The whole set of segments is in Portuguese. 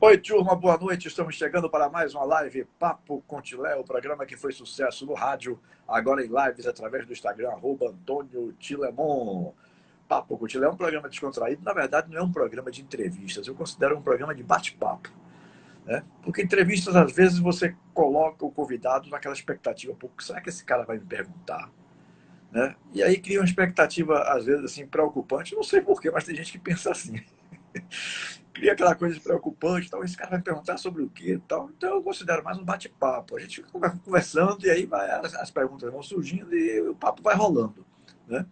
Oi, turma, boa noite. Estamos chegando para mais uma live Papo com Tilé, o programa que foi sucesso no rádio, agora em lives através do Instagram, @AntônioTilemon. Papo com Tilé é um programa descontraído, na verdade não é um programa de entrevistas, eu considero um programa de bate-papo, né? Porque entrevistas, às vezes, você coloca o convidado naquela expectativa, pô, será que esse cara vai me perguntar? Né? E aí cria uma expectativa, às vezes, assim, preocupante, não sei porquê, mas tem gente que pensa assim. Cria aquela coisa preocupante, então esse cara vai me perguntar sobre o quê, tal. Então eu considero mais um bate-papo. A gente fica conversando e aí as perguntas vão surgindo e o papo vai rolando, né?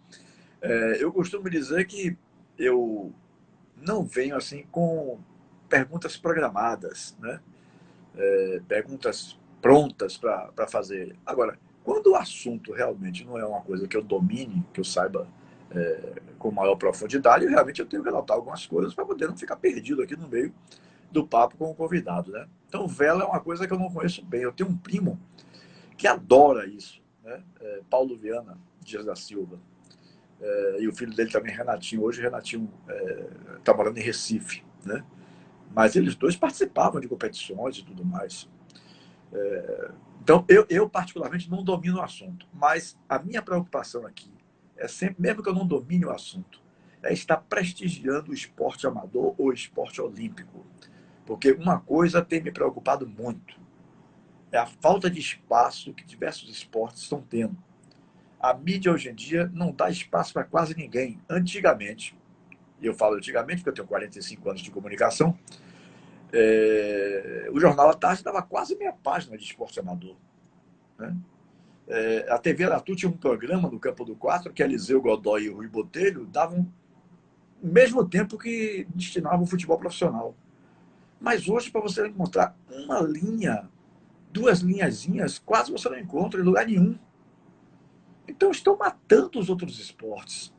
Eu costumo dizer que eu não venho assim com perguntas programadas, né? Perguntas prontas para fazer. Agora, quando o assunto realmente não é uma coisa que eu domine, que eu saiba com maior profundidade, realmente eu tenho que relatar algumas coisas para poder não ficar perdido aqui no meio do papo com o convidado, né? Então, vela é uma coisa que eu não conheço bem. Eu tenho um primo que adora isso, né? Paulo Viana Dias da Silva. E o filho dele também, Renatinho. Hoje, Renatinho está morando em Recife, né? Mas eles dois participavam de competições e tudo mais. Então, eu particularmente não domino o assunto, mas a minha preocupação aqui é sempre, mesmo que eu não domine o assunto, é estar prestigiando o esporte amador ou o esporte olímpico. Porque uma coisa tem me preocupado muito, é a falta de espaço que diversos esportes estão tendo. A mídia hoje em dia não dá espaço para quase ninguém. Antigamente, e eu falo antigamente porque eu tenho 45 anos de comunicação, o Jornal à Tarde dava quase meia página de esporte amador, né? A TV Aratu tinha um programa no Campo do Quatro que Eliseu Godoy e o Rui Botelho davam o mesmo tempo que destinavam o futebol profissional. Mas hoje, para você encontrar uma linha, duas linhazinhas, quase você não encontra em lugar nenhum. Então estão matando os outros esportes.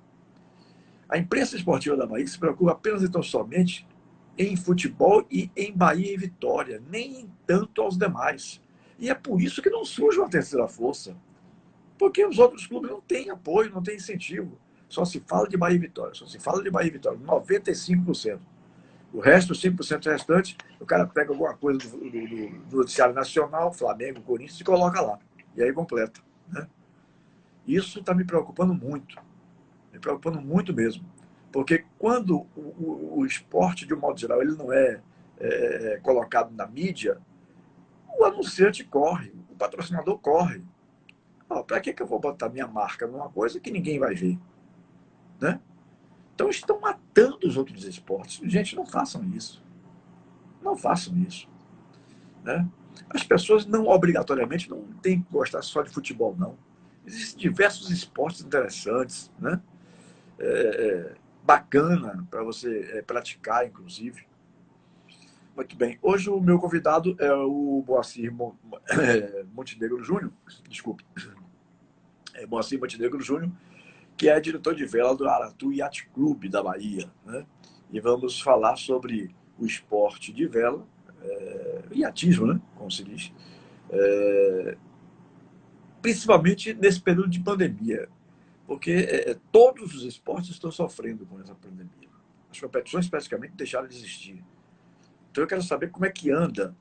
A imprensa esportiva da Bahia se preocupa apenas e tão somente em futebol e em Bahia e Vitória, nem tanto aos demais. E é por isso que não surge uma terceira força. Porque os outros clubes não têm apoio, não têm incentivo. Só se fala de Bahia e Vitória, só se fala de Bahia e Vitória, 95%. O resto, os 5% restante, o cara pega alguma coisa do noticiário nacional, Flamengo, Corinthians, e coloca lá. E aí completa, né? Isso está me preocupando muito mesmo. Porque quando o esporte, de um modo geral, ele não é colocado na mídia, o anunciante corre, o patrocinador corre. Para que eu vou botar minha marca numa coisa que ninguém vai ver? Né? Então estão matando os outros esportes. Gente, não façam isso. Não façam isso. Né? As pessoas não obrigatoriamente não têm que gostar só de futebol, não. Existem diversos esportes interessantes, né? Bacana para você praticar, inclusive. Muito bem. Hoje o meu convidado é o Moacir Montenegro Júnior. Desculpe. Moacir Montenegro Júnior, que é diretor de vela do Aratu Yacht Clube da Bahia, né? E vamos falar sobre o esporte de vela, iatismo, né? Como se diz, principalmente nesse período de pandemia, porque todos os esportes estão sofrendo com essa pandemia. As competições praticamente deixaram de existir. Então eu quero saber como é que anda.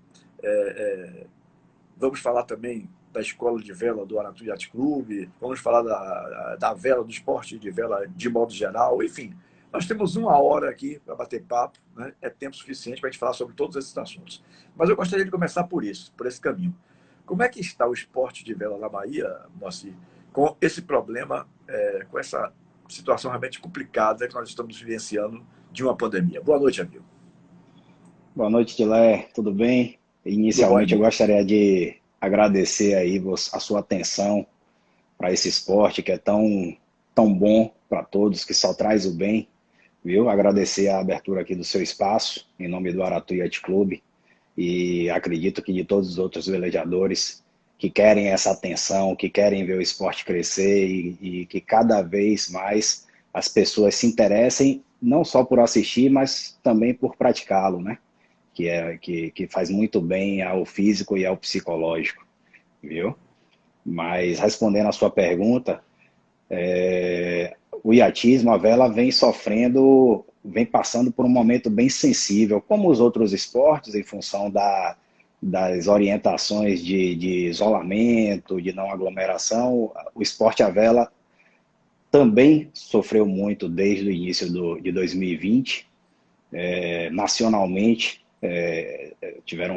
Vamos falar também da escola de vela do Aratu Yacht Clube, vamos falar da vela, do esporte de vela de modo geral, enfim. Nós temos uma hora aqui para bater papo, né? É tempo suficiente para a gente falar sobre todos esses assuntos. Mas eu gostaria de começar por isso, por esse caminho. Como é que está o esporte de vela na Bahia, Moacir, com esse problema, com essa situação realmente complicada que nós estamos vivenciando de uma pandemia? Boa noite, amigo. Boa noite, Dilé. Tudo bem? Tudo bom, Inicialmente, eu irmão? gostaria de agradecer aí a sua atenção para esse esporte que é tão bom para todos, que só traz o bem, viu? Agradecer a abertura aqui do seu espaço, em nome do Aratu Yacht Clube, e acredito que de todos os outros velejadores que querem essa atenção, que querem ver o esporte crescer e que cada vez mais as pessoas se interessem, não só por assistir, mas também por praticá-lo, né? Que faz muito bem ao físico e ao psicológico, viu? Mas respondendo a sua pergunta, o iatismo, a vela vem sofrendo, vem passando por um momento bem sensível, como os outros esportes, em função das orientações de isolamento, de não aglomeração. O esporte à vela também sofreu muito desde o início de 2020. Nacionalmente, tiveram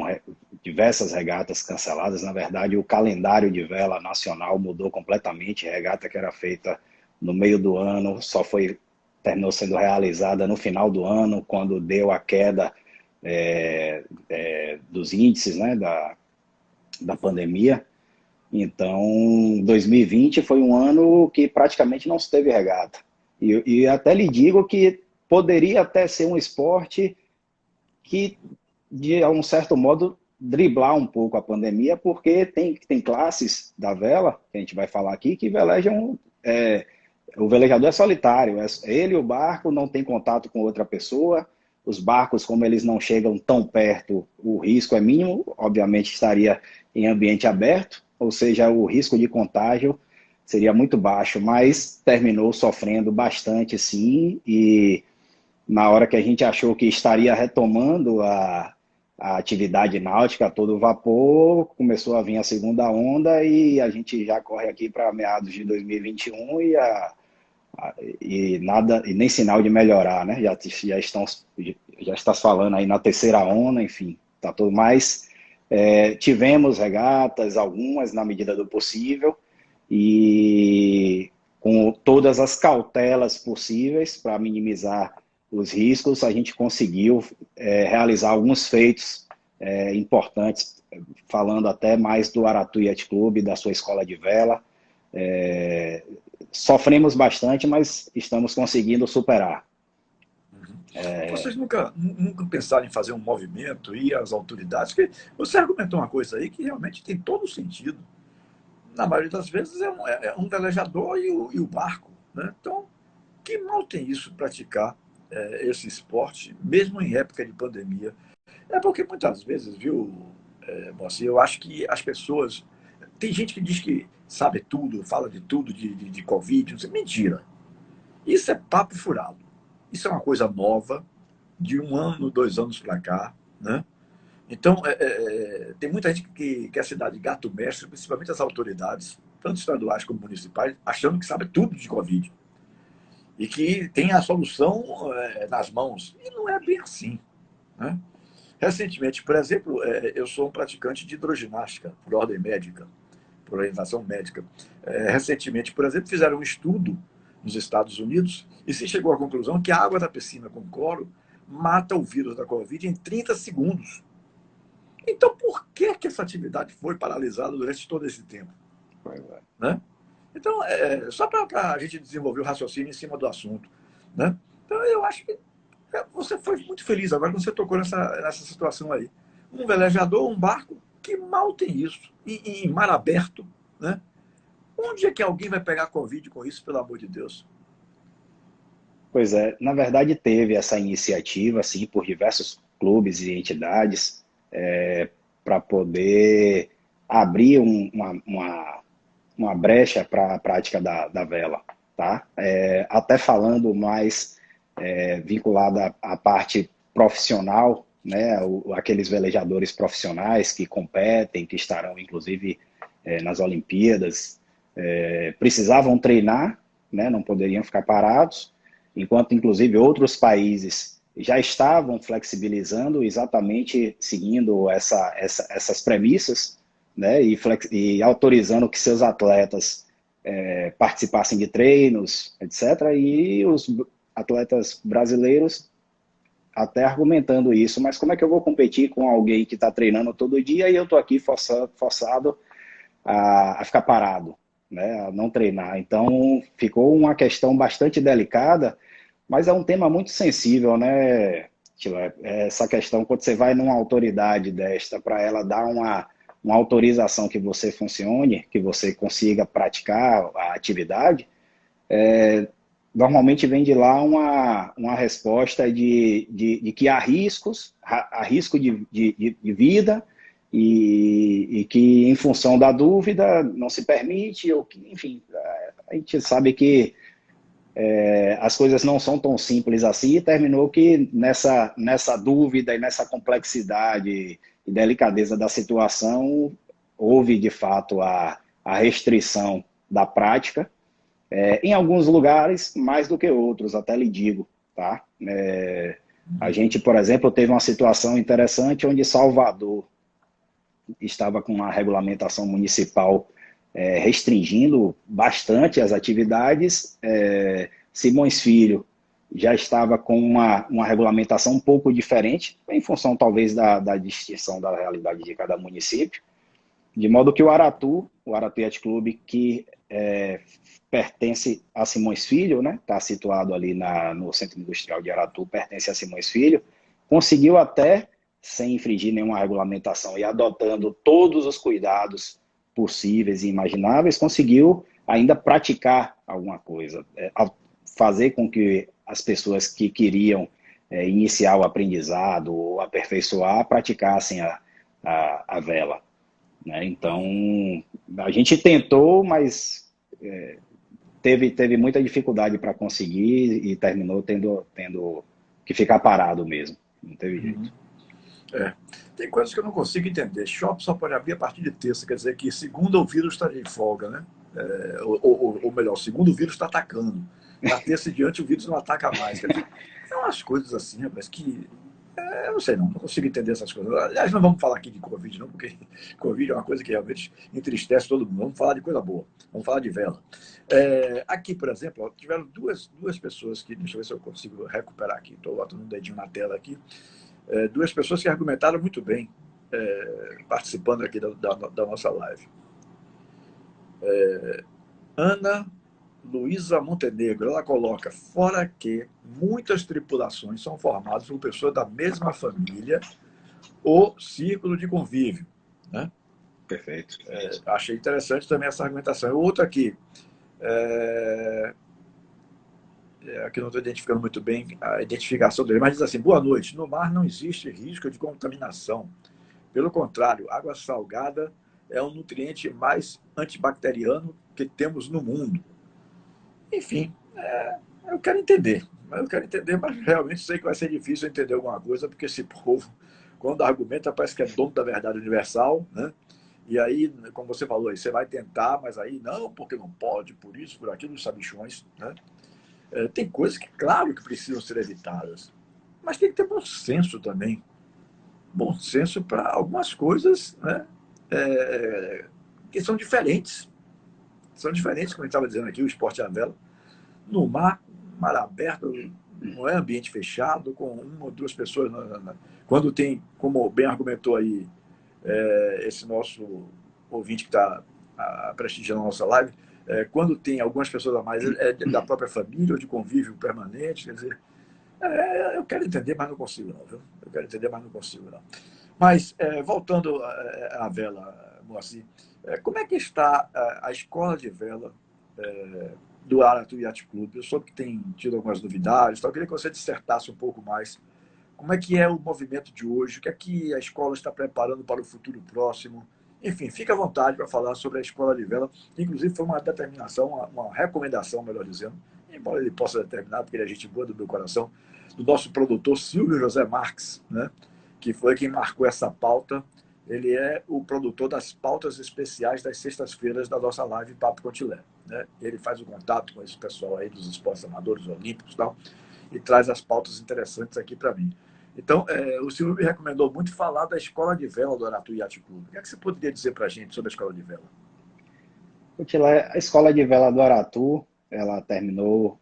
diversas regatas canceladas. Na verdade, o calendário de vela nacional mudou completamente. A regata que era feita no meio do ano terminou sendo realizada no final do ano, quando deu a queda dos índices, né, da pandemia. Então, 2020 foi um ano que praticamente não se teve regata. E até lhe digo que poderia até ser um esporte que, de um certo modo, driblar um pouco a pandemia, porque tem classes da vela, que a gente vai falar aqui, que velejam... o velejador é solitário, ele e o barco não tem contato com outra pessoa. Os barcos, como eles não chegam tão perto, o risco é mínimo, obviamente estaria em ambiente aberto, ou seja, o risco de contágio seria muito baixo, mas terminou sofrendo bastante, sim, e na hora que a gente achou que estaria retomando a atividade náutica a todo vapor, começou a vir a segunda onda e a gente já corre aqui para meados de 2021 e nada, e nem sinal de melhorar, né? Já está falando aí na terceira onda, enfim, tá tudo mais. Tivemos regatas, algumas na medida do possível, e com todas as cautelas possíveis para minimizar os riscos, a gente conseguiu realizar alguns feitos importantes, falando até mais do Aratu Yacht Club, da sua escola de vela. Sofremos bastante, mas estamos conseguindo superar. Vocês nunca pensaram em fazer um movimento e as autoridades? Porque você argumentou uma coisa aí que realmente tem todo sentido. Na maioria das vezes é um velejador e o barco, né? Então, que mal tem isso praticar esse esporte, mesmo em época de pandemia? É porque muitas vezes, viu, Moacir, eu acho que as pessoas... Tem gente que diz que sabe tudo, fala de tudo, de Covid, não sei, mentira. Isso é papo furado. Isso é uma coisa nova, de 1 ano, 2 anos para cá, né? Então, tem muita gente que quer se dar de gato mestre, principalmente as autoridades, tanto estaduais como municipais, achando que sabe tudo de Covid e que tem a solução nas mãos. E não é bem assim, né? Recentemente, por exemplo, eu sou um praticante de hidroginástica, por ordem médica, por orientação médica. Recentemente, por exemplo, fizeram um estudo nos Estados Unidos e se chegou à conclusão que a água da piscina com cloro mata o vírus da Covid em 30 segundos. Então, por que essa atividade foi paralisada durante todo esse tempo? Né? Então, só para a gente desenvolver o raciocínio em cima do assunto. Né? Então, eu acho que você foi muito feliz agora quando você tocou nessa situação aí. Um velejador, um barco, que mal tem isso. Em mar aberto. Né? Onde é que alguém vai pegar Covid com isso, pelo amor de Deus? Pois é, na verdade teve essa iniciativa, assim, por diversos clubes e entidades, para poder abrir uma brecha para a prática da vela, tá? Até falando mais vinculada à parte profissional, né? Aqueles velejadores profissionais que competem, que estarão inclusive nas Olimpíadas, precisavam treinar, né? Não poderiam ficar parados, enquanto inclusive outros países já estavam flexibilizando, exatamente seguindo essas premissas, né, e autorizando que seus atletas participassem de treinos, etc. E os atletas brasileiros até argumentando isso, mas como é que eu vou competir com alguém que está treinando todo dia e eu estou aqui forçado a ficar parado, né, a não treinar? Então ficou uma questão bastante delicada, mas é um tema muito sensível, né, Tila? Essa questão, quando você vai numa autoridade desta, para ela dar uma autorização que você funcione, que você consiga praticar a atividade, normalmente vem de lá uma resposta de que há riscos, há risco de vida, e que em função da dúvida não se permite, ou que, enfim, a gente sabe que as coisas não são tão simples assim, e terminou que nessa dúvida e nessa complexidade e delicadeza da situação, houve de fato a restrição da prática, em alguns lugares mais do que outros, até lhe digo, tá? A gente, por exemplo, teve uma situação interessante onde Salvador estava com uma regulamentação municipal restringindo bastante as atividades. Simões Filho já estava com uma regulamentação um pouco diferente, em função talvez da distinção da realidade de cada município, de modo que o Aratu Yacht Club, que pertence a Simões Filho, né, está situado ali no Centro Industrial de Aratu, pertence a Simões Filho, conseguiu até, sem infringir nenhuma regulamentação e adotando todos os cuidados possíveis e imagináveis, conseguiu ainda praticar alguma coisa, fazer com que as pessoas que queriam iniciar o aprendizado ou aperfeiçoar, praticassem a vela. Né? Então, a gente tentou, mas teve muita dificuldade para conseguir e terminou tendo que ficar parado mesmo. Não teve jeito. Tem coisas que eu não consigo entender. Shopping só pode abrir a partir de terça, quer dizer que segunda o vírus está de folga, né? Ou melhor, segundo o vírus está atacando. Na terça e diante o vírus não ataca mais. Quer dizer, são umas coisas assim, rapaz, que eu não sei não consigo entender essas coisas. Aliás, não vamos falar aqui de Covid não, porque Covid é uma coisa que realmente entristece todo mundo. Vamos falar de coisa boa, vamos falar de vela. Aqui, por exemplo, tiveram duas pessoas que, deixa eu ver se eu consigo recuperar aqui, estou botando um dedinho na tela aqui, duas pessoas que argumentaram muito bem, participando aqui da nossa live. Ana Luísa Montenegro, ela coloca, fora que muitas tripulações são formadas por pessoas da mesma família ou círculo de convívio. Né? Perfeito. Achei interessante também essa argumentação. Outra aqui, aqui não estou identificando muito bem a identificação dele, mas diz assim, boa noite, no mar não existe risco de contaminação. Pelo contrário, água salgada é um nutriente mais antibacteriano que temos no mundo. Enfim, eu quero entender, mas realmente sei que vai ser difícil entender alguma coisa, porque esse povo, quando argumenta, parece que é dono da verdade universal, né? E aí, como você falou, aí, você vai tentar, mas aí não, porque não pode, por isso, por aquilo, os sabichões, né? Tem coisas que, claro, que precisam ser evitadas, mas tem que ter bom senso também. Bom senso para algumas coisas, né? Que são diferentes. São diferentes, como a gente estava dizendo aqui, o esporte à vela. No mar aberto, não é ambiente fechado, com uma ou duas pessoas. Quando tem, como bem argumentou aí esse nosso ouvinte que está prestigiando a nossa live, quando tem algumas pessoas a mais, da própria família ou de convívio permanente, quer dizer, eu quero entender, mas não consigo não, viu? Eu quero entender, mas não consigo não. Mas, voltando à vela, Moacir, como é que está a escola de vela do Aratu Yacht Club? Eu soube que tem tido algumas novidades, então eu queria que você dissertasse um pouco mais como é que é o movimento de hoje, o que é que a escola está preparando para o futuro próximo. Enfim, fique à vontade para falar sobre a escola de vela. Inclusive, foi uma determinação, uma recomendação, melhor dizendo, embora ele possa determinar, porque ele é gente boa do meu coração, do nosso produtor Silvio José Marques, né? Que foi quem marcou essa pauta. Ele é o produtor das pautas especiais das sextas-feiras da nossa live Papo Contilé. Né? Ele faz o contato com esse pessoal aí dos esportes amadores olímpicos e tal, e traz as pautas interessantes aqui para mim. Então, o Silvio me recomendou muito falar da escola de vela do Aratu Yacht Club. O que é que você poderia dizer para a gente sobre a escola de vela? A escola de vela do Aratu, ela terminou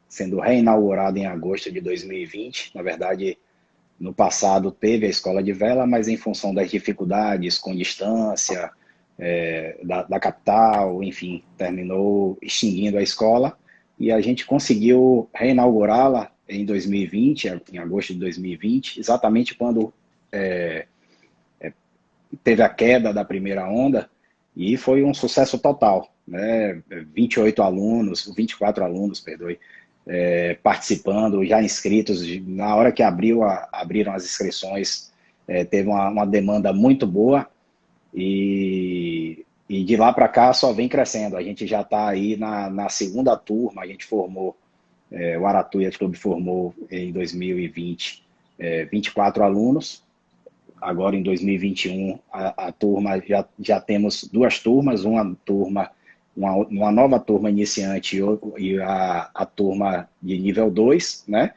sendo reinaugurada em agosto de 2020. Na verdade, no passado teve a escola de vela, mas em função das dificuldades com distância da capital, enfim, terminou extinguindo a escola e a gente conseguiu reinaugurá-la em 2020, em agosto de 2020, exatamente quando teve a queda da primeira onda, e foi um sucesso total, né? 24 alunos, perdoe, participando, já inscritos. Na hora que abriram as inscrições, teve uma demanda muito boa, e e de lá para cá só vem crescendo. A gente já está aí na segunda turma, a gente formou, o Aratu Yacht Club formou em 2020 24 alunos. Agora em 2021 a turma já temos duas turmas, uma nova turma iniciante e a turma de nível 2, né?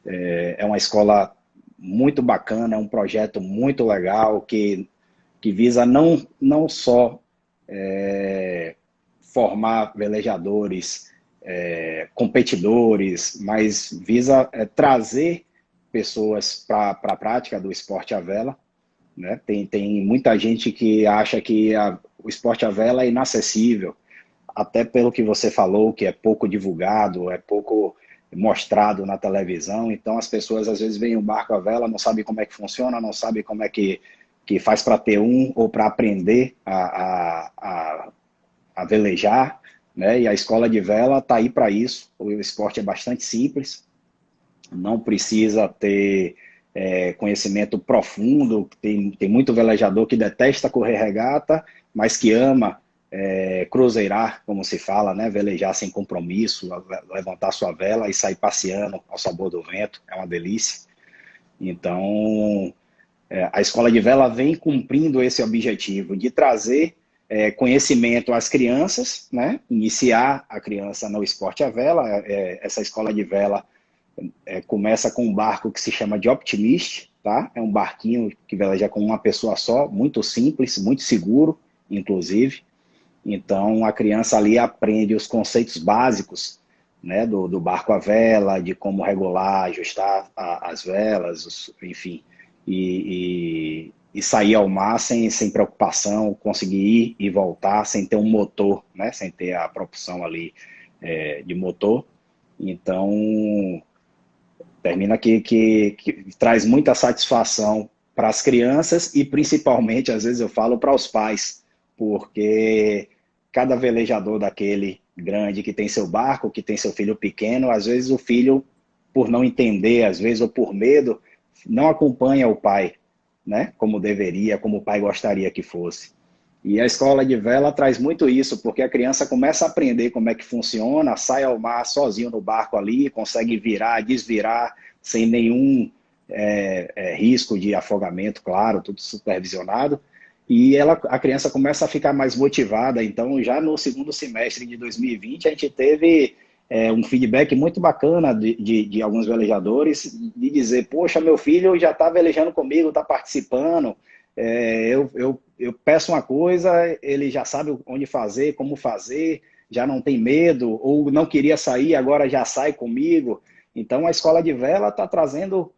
É uma escola muito bacana, é um projeto muito legal que visa não só formar velejadores, competidores, mas visa trazer pessoas para a prática do esporte à vela, né? Tem muita gente que acha que o esporte à vela é inacessível, até pelo que você falou, que é pouco divulgado, é pouco mostrado na televisão. Então as pessoas às vezes veem um barco à vela, não sabem como é que funciona, não sabem como é que faz para ter um ou para aprender a velejar, né? E a escola de vela está aí para isso. O esporte é bastante simples, não precisa ter conhecimento profundo. Tem muito velejador que detesta correr regata, mas que ama cruzeirar, como se fala, né? Velejar sem compromisso, levantar sua vela e sair passeando ao sabor do vento, é uma delícia. Então, a escola de vela vem cumprindo esse objetivo de trazer conhecimento às crianças, né? Iniciar a criança no esporte à vela. Essa escola de vela começa com um barco que se chama de Optimist, tá? É um barquinho que veleja com uma pessoa só, muito simples, muito seguro, inclusive. Então, a criança ali aprende os conceitos básicos, né, do barco à vela, de como regular, ajustar as velas, enfim, e sair ao mar sem preocupação, conseguir ir e voltar sem ter um motor, né, sem ter a propulsão ali de motor. Então, termina que traz muita satisfação para as crianças e principalmente, às vezes eu falo, para os pais, porque cada velejador daquele grande que tem seu barco, que tem seu filho pequeno, às vezes o filho, por não entender, às vezes, ou por medo, não acompanha o pai, né? Como deveria, como o pai gostaria que fosse. E a escola de vela traz muito isso, porque a criança começa a aprender como é que funciona, sai ao mar sozinho no barco ali, consegue virar, desvirar, sem nenhum risco de afogamento, claro, tudo supervisionado. E a criança começa a ficar mais motivada. Então, já no segundo semestre de 2020, a gente teve um feedback muito bacana de alguns velejadores, de dizer, poxa, meu filho já está velejando comigo, está participando, eu peço uma coisa, ele já sabe onde fazer, como fazer, já não tem medo, ou não queria sair, agora já sai comigo. Então, a escola de vela está trazendo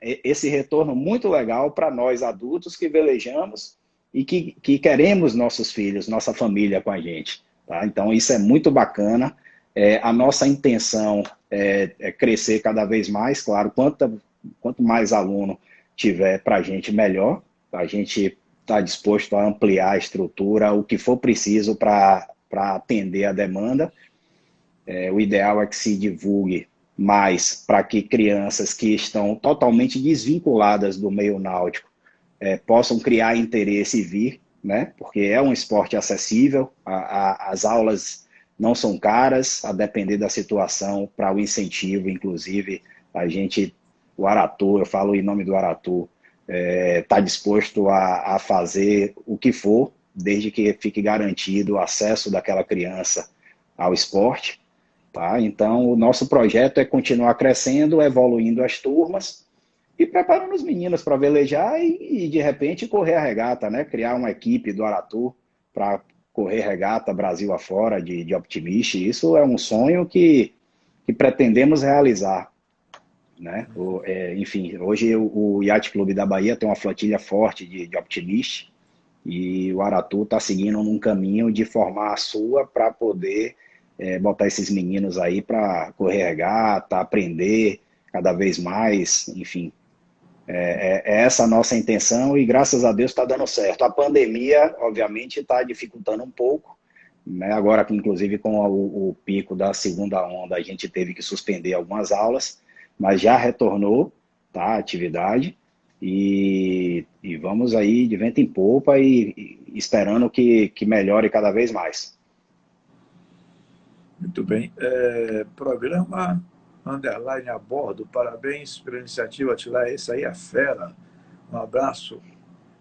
esse retorno muito legal para nós adultos que velejamos e que queremos nossos filhos, nossa família com a gente. Tá? Então, isso é muito bacana. A nossa intenção é crescer cada vez mais, claro, quanto mais aluno tiver para a gente, melhor. A gente está disposto a ampliar a estrutura, o que for preciso para atender a demanda. O ideal é que se divulgue mais para que crianças que estão totalmente desvinculadas do meio náutico possam criar interesse e vir, né? Porque é um esporte acessível, as aulas não são caras, a depender da situação, para o incentivo, inclusive, o Aratu, eu falo em nome do Aratu, está disposto a fazer o que for, desde que fique garantido o acesso daquela criança ao esporte. Tá? Então, o nosso projeto é continuar crescendo, evoluindo as turmas e preparando os meninos para velejar e, de repente, correr a regata, né? Criar uma equipe do Aratu para correr regata Brasil afora de Optimist. Isso é um sonho que pretendemos realizar. Né? Enfim, hoje o Yacht Clube da Bahia tem uma flotilha forte de Optimist e o Aratu está seguindo num caminho de formar a sua para poder botar esses meninos aí para correr regata, aprender cada vez mais, enfim. É essa a nossa intenção e graças a Deus está dando certo. A pandemia, obviamente, está dificultando um pouco, né? Agora, inclusive, com o pico da segunda onda, a gente teve que suspender algumas aulas, mas já retornou, tá, a atividade e vamos aí de vento em popa e esperando que melhore cada vez mais. Muito bem. Programa underline a bordo. Parabéns pela iniciativa, Tilé. Esse aí é fera. Um abraço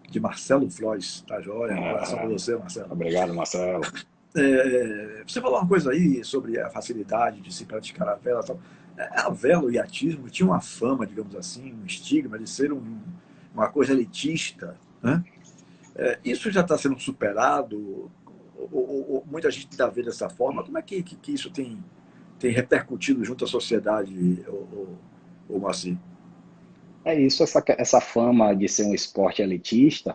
de Marcelo Flois. Tá joia? Um abração para você, Marcelo. Obrigado, Marcelo. Você falou uma coisa aí sobre a facilidade de se praticar a vela. Tal. A vela, o iatismo, tinha uma fama, digamos assim, um estigma de ser uma coisa elitista, né? Isso já está sendo superado? Ou muita gente ainda vê dessa forma? Como é que isso tem repercutido junto à sociedade, o Moacir? É isso, essa fama de ser um esporte elitista,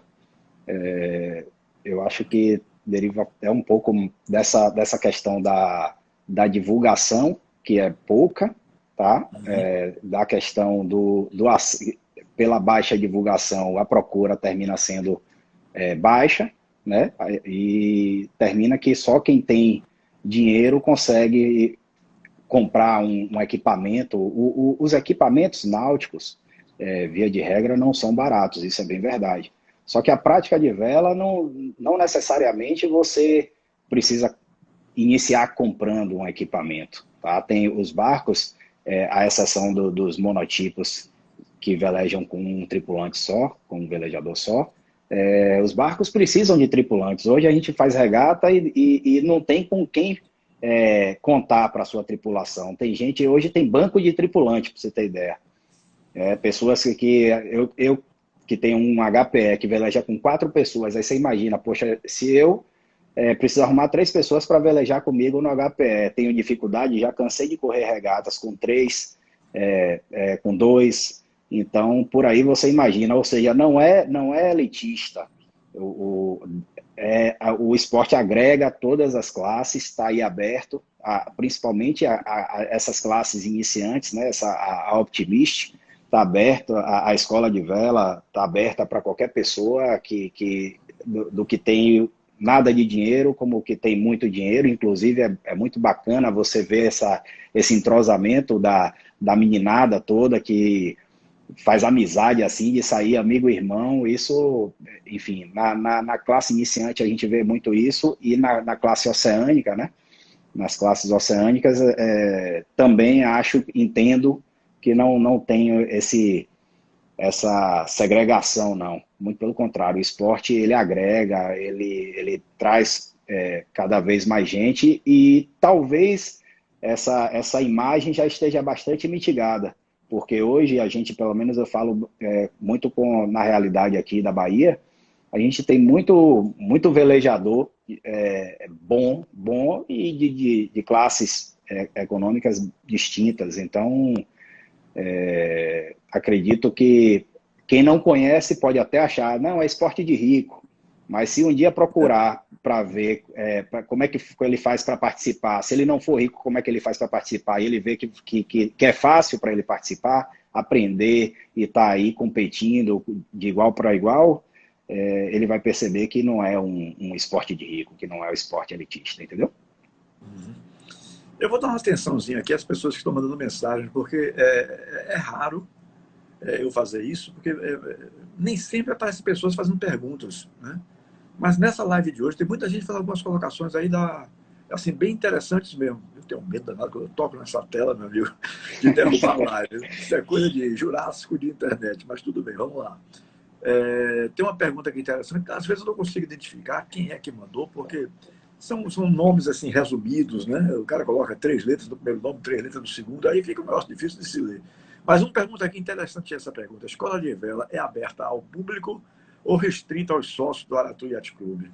eu acho que deriva até um pouco dessa questão da divulgação, que é pouca, tá? Da questão pela baixa divulgação, a procura termina sendo baixa, né? E termina que só quem tem dinheiro consegue comprar um equipamento. Os equipamentos náuticos, via de regra, não são baratos, isso é bem verdade. Só que a prática de vela não necessariamente você precisa iniciar comprando um equipamento. Tá? Tem os barcos, à exceção dos monotipos que velejam com um tripulante só, com um velejador só, os barcos precisam de tripulantes. Hoje a gente faz regata e não tem com quem contar para a sua tripulação. Hoje tem banco de tripulante, para você ter ideia. Pessoas eu que tenho um HPE que veleja com 4 pessoas, aí você imagina, poxa, se eu preciso arrumar 3 pessoas para velejar comigo no HPE, tenho dificuldade, já cansei de correr regatas com 3, com 2, então por aí você imagina, ou seja, não é elitista, o esporte agrega todas as classes, está aí aberto, principalmente a essas classes iniciantes, né, a Optimist, está aberto, a escola de vela está aberta para qualquer pessoa do que tem nada de dinheiro, como que tem muito dinheiro. Inclusive é muito bacana você ver esse entrosamento da meninada toda que faz amizade assim, de sair amigo e irmão. Isso, enfim, na classe iniciante a gente vê muito isso, e na classe oceânica, né? Nas classes oceânicas também entendo que não tenho essa segregação, não. Muito pelo contrário, o esporte ele agrega, ele traz cada vez mais gente, e talvez essa imagem já esteja bastante mitigada, porque hoje a gente, pelo menos eu falo muito na realidade aqui da Bahia, a gente tem muito velejador bom e de classes econômicas distintas. Então, acredito que quem não conhece pode até achar, não, é esporte de rico, mas se um dia procurar para ver como é que ele faz para participar, se ele não for rico, como é que ele faz para participar, e ele vê que é fácil para ele participar, aprender e estar aí competindo de igual para igual, ele vai perceber que não é um esporte de rico, que não é um esporte elitista, entendeu? Eu vou dar uma atençãozinha aqui às pessoas que estão mandando mensagem, porque é raro eu fazer isso, porque nem sempre aparecem pessoas fazendo perguntas, né? Mas nessa live de hoje tem muita gente fazendo algumas colocações aí assim, bem interessantes mesmo. Eu tenho medo danado quando eu toco nessa tela, meu amigo, de derrubar a live. Isso é coisa de jurássico de internet, mas tudo bem, vamos lá. Tem uma pergunta aqui interessante, que às vezes eu não consigo identificar quem é que mandou, porque são nomes assim resumidos, né? O cara coloca 3 letras do primeiro nome, 3 letras do segundo, aí fica um negócio difícil de se ler. Mas uma pergunta aqui interessante essa pergunta. A escola de vela é aberta ao público ou restrita aos sócios do Aratu Yacht Club?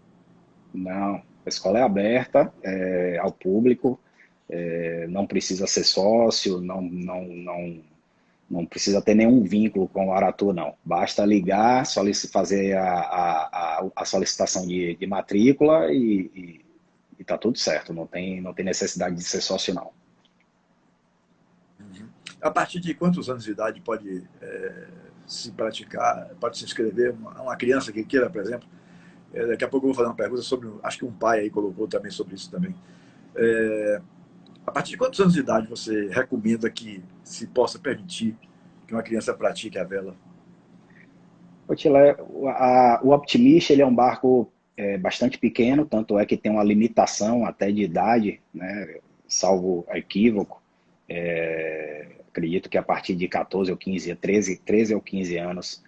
Não, a escola é aberta ao público, não precisa ser sócio, não precisa ter nenhum vínculo com o Aratu, não. Basta ligar, fazer a solicitação de matrícula e está tudo certo. Não tem necessidade de ser sócio, não. A partir de quantos anos de idade pode se praticar, pode se inscrever uma criança que queira, por exemplo? Daqui a pouco eu vou fazer uma pergunta sobre, acho que um pai aí colocou também sobre isso também. A partir de quantos anos de idade você recomenda que se possa permitir que uma criança pratique a vela? O Optimist, ele é um barco é bastante pequeno, tanto é que tem uma limitação até de idade, né, salvo equívoco. Acredito que a partir de 14 ou 15, 13 ou 15 anos,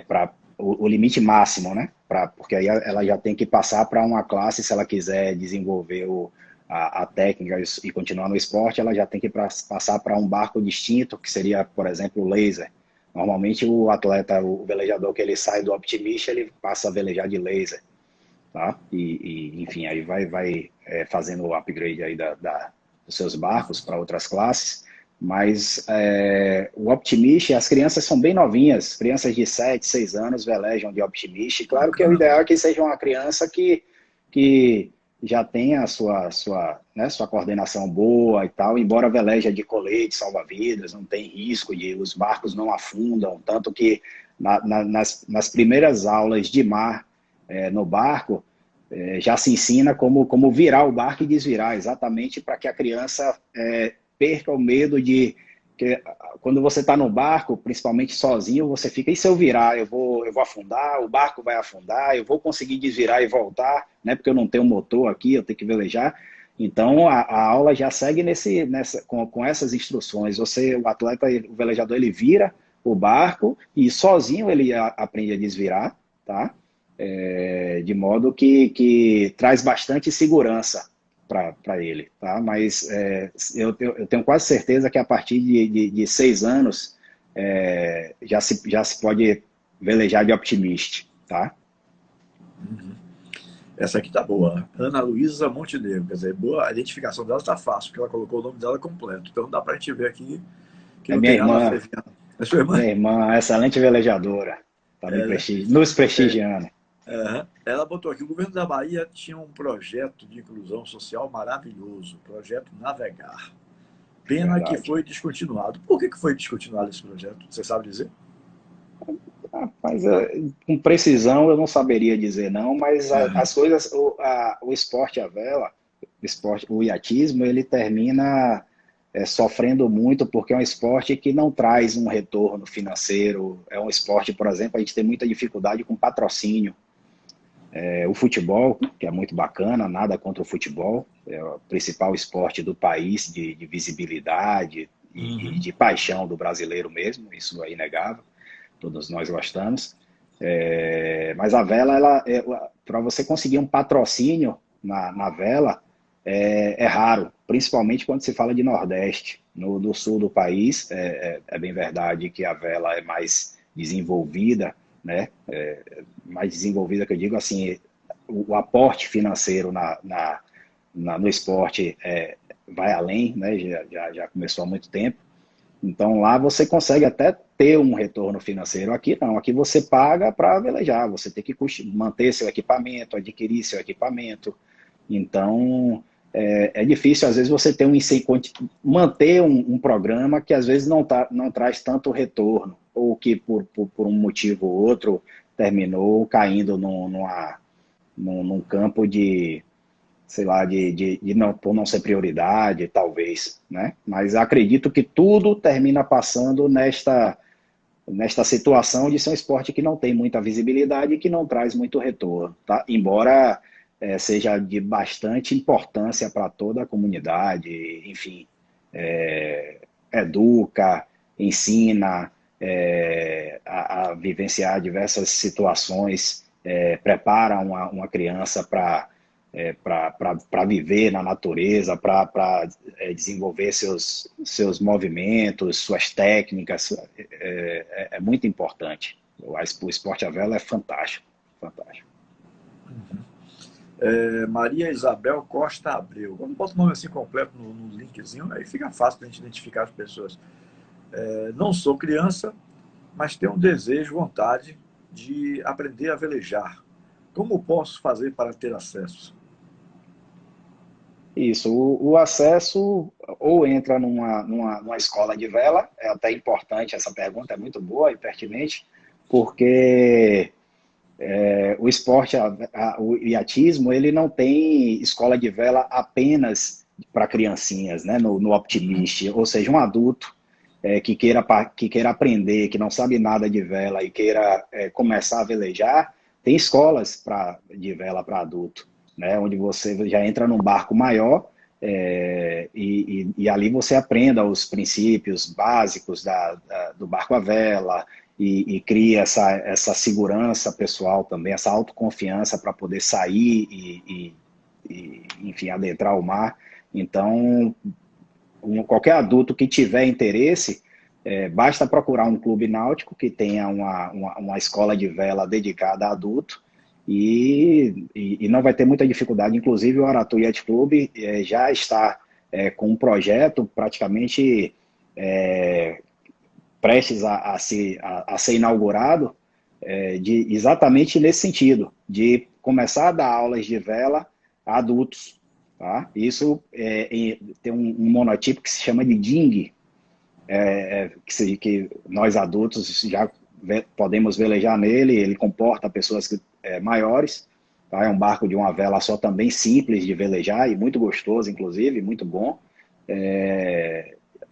para o limite máximo, né? Porque aí ela já tem que passar para uma classe, se ela quiser desenvolver a técnica e continuar no esporte, ela já tem que passar para um barco distinto, que seria, por exemplo, o laser. Normalmente o atleta, o velejador que ele sai do Optimist, ele passa a velejar de laser, tá? Enfim, aí vai fazendo o upgrade aí dos seus barcos para outras classes. Mas o Optimist, as crianças são bem novinhas, crianças de 7, 6 anos velejam de Optimist. Claro que o ideal é que seja uma criança que já tenha a sua coordenação boa e tal, embora veleja de colete, salva-vidas, não tem risco, os barcos não afundam, tanto que nas primeiras aulas de mar no barco, já se ensina como virar o barco e desvirar, exatamente para que a criança perca o medo de que quando você está no barco, principalmente sozinho, você fica, e se eu virar, eu vou afundar, o barco vai afundar, eu vou conseguir desvirar e voltar, né, porque eu não tenho motor aqui, eu tenho que velejar. Então, a aula já segue com essas instruções. O atleta, o velejador, ele vira o barco e sozinho ele aprende a desvirar, tá? De modo que traz bastante segurança para ele, tá? Mas eu tenho quase certeza que a partir de 6 anos já se pode velejar de Optimist, tá? Uhum. Essa aqui tá boa. Ana Luísa Montenegro, quer dizer, boa, a identificação dela tá fácil, porque ela colocou o nome dela completo. Então dá pra gente ver aqui que não Minha tem nada a irmã, ver. É sua irmã? minha irmã, excelente velejadora, tá Né? nos prestigiando. Ela botou aqui, o governo da Bahia tinha um projeto de inclusão social maravilhoso, o projeto Navegar. Pena que Verdade. foi descontinuado. Por que foi descontinuado esse projeto? Você sabe dizer? Rapaz, com precisão eu não saberia dizer não, mas Uhum. as coisas, o esporte à vela, o iatismo, ele termina sofrendo muito porque é um esporte que não traz um retorno financeiro. É um esporte, por exemplo, a gente tem muita dificuldade com patrocínio. O futebol, que é muito bacana, nada contra o futebol, é o principal esporte do país de visibilidade e Uhum. de paixão do brasileiro mesmo, isso é inegável, todos nós gostamos. Mas a vela, para você conseguir um patrocínio na vela, é raro, principalmente quando se fala de Nordeste. No sul do país, é bem verdade que a vela é mais desenvolvida, né? Mais desenvolvida, que eu digo assim, o aporte financeiro no esporte vai além, né? Já começou há muito tempo. Então lá você consegue até ter um retorno financeiro. Aqui não, aqui você paga para velejar, você tem que manter seu equipamento, adquirir seu equipamento. Então é difícil às vezes você ter manter um programa que às vezes não traz tanto retorno, ou que por um motivo ou outro terminou caindo num campo de, sei lá, por não ser prioridade, talvez, né? Mas acredito que tudo termina passando nesta situação de ser um esporte que não tem muita visibilidade e que não traz muito retorno, tá? Embora seja de bastante importância para toda a comunidade, enfim, educa, ensina a vivenciar diversas situações, prepara uma criança para viver na natureza, para desenvolver seus movimentos, suas técnicas, é muito importante. O esporte à vela é fantástico, fantástico. Maria Isabel Costa Abreu. Quando bota o nome assim completo no linkzinho, aí fica fácil para a gente identificar as pessoas. Não sou criança, mas tenho um desejo, vontade de aprender a velejar. Como posso fazer para ter acesso? Isso, o acesso ou entra numa escola de vela, é até importante, essa pergunta é muito boa e pertinente, porque o esporte, o iatismo, ele não tem escola de vela apenas para criancinhas, né, no Optimist, ou seja, um adulto que queira aprender, que não sabe nada de vela e queira começar a velejar, tem escolas de vela para adulto, né? Onde você já entra num barco maior e ali você aprenda os princípios básicos do barco à vela e cria essa segurança pessoal também, essa autoconfiança para poder sair enfim, adentrar o mar. Então, qualquer adulto que tiver interesse, basta procurar um clube náutico que tenha uma escola de vela dedicada a adulto e não vai ter muita dificuldade. Inclusive, o Aratu Yacht Club já está com um projeto praticamente prestes a ser inaugurado, exatamente nesse sentido, de começar a dar aulas de vela a adultos. Tá? Isso tem um monotipo que se chama de dinghy, que nós adultos já podemos velejar nele, ele comporta pessoas maiores, tá? É um barco de uma vela só também, simples de velejar e muito gostoso, inclusive, muito bom.